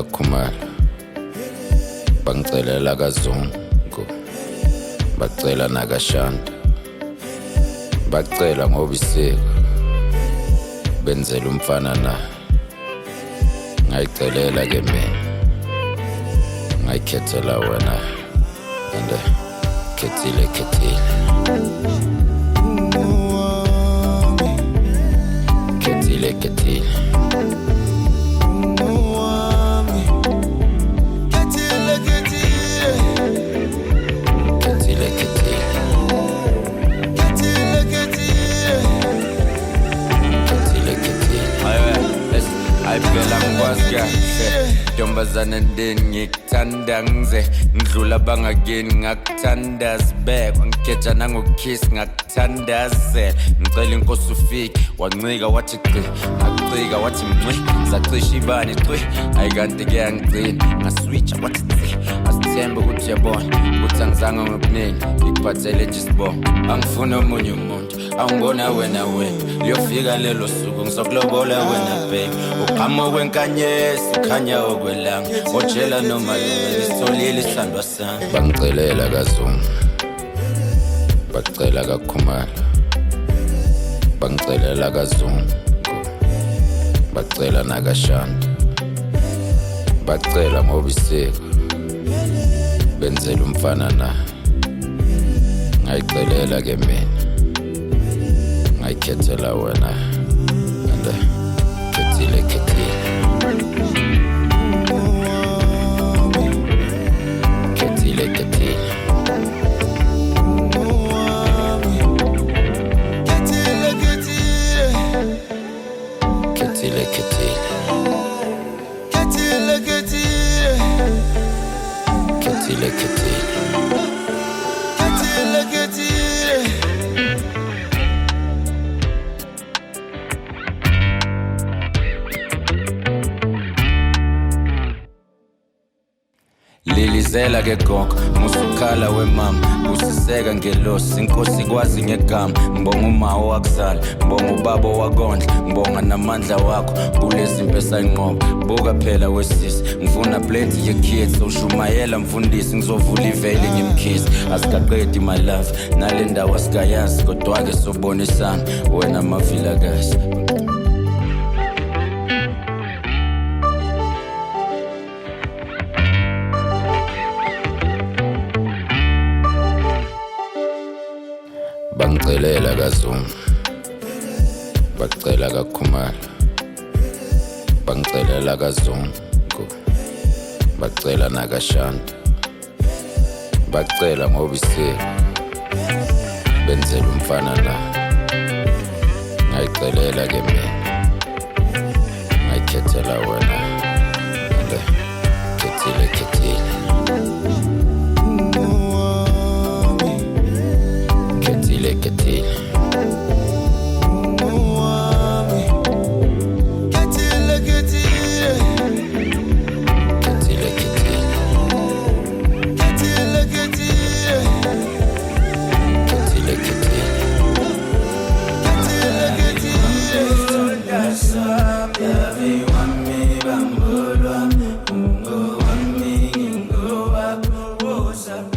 kaKhumalo bangicelela kaZungu bacela nakaShanda bacela ngoba isiko benzela umfana na ngayicelela ke mina ngayikhethela wena and khethile khethile khethile khethile Phela ngikwazi kahle ntombazana ndeni ngikuthanda ngize ngidlula bangakeni ngakuthanda sibekwa ngikhetha nangokukiss ngakuthandazela ngicela inkosi ufike wancika wathi qi ngakucika wathi mncwi sacisha ibani qwi ayikanti ke angigcina ngaswitcha wathi qi asithembe ukuthi yabona ukuthi angizange ngokuningi ngikuphathele nje isibongo angifuna omunye umuntu awungona wena liyofika lelo suku ngizokulobola wena baby uqhamuka kwenkanyezi ukhanya okwelanga ojela noma ngisitholile isandwa sami bangicelela kaZungu bacela kaKhumalo bangicelela kaZungu bacela nakaShanda bacela ngoba isiko benzela umfana na ngayicelela ke mina ngayikhethela wena and khethile khethile khethile khethile khethile khethile khethile khethile Lilizela ke gogo musukhala wemama usiseka ngelosi inkosi kwazi ngegama ngibonga uma owakuzala ngibonga ubaba owakondla ngibonga namandla wakho kulezi impesa inqobo buka phela wesisi ngifuna plenty ye kids ushumayela mfundisi ngizovula iveli ngimkhisi asikaqedi my love nale ndawo asikayazi kodwa ke sobonisana wena mavila kazi bangicelela kaZungu bacela kaKhumalo bangicelela kaZungu bacela nakaShanda bacela ngoba isiko benzela umfana na ngayicelela ke mina ngayikhethela wena and khethile khethile khethile khethile Everyone me bambulwa, ungo wami, ungo wako, wosa.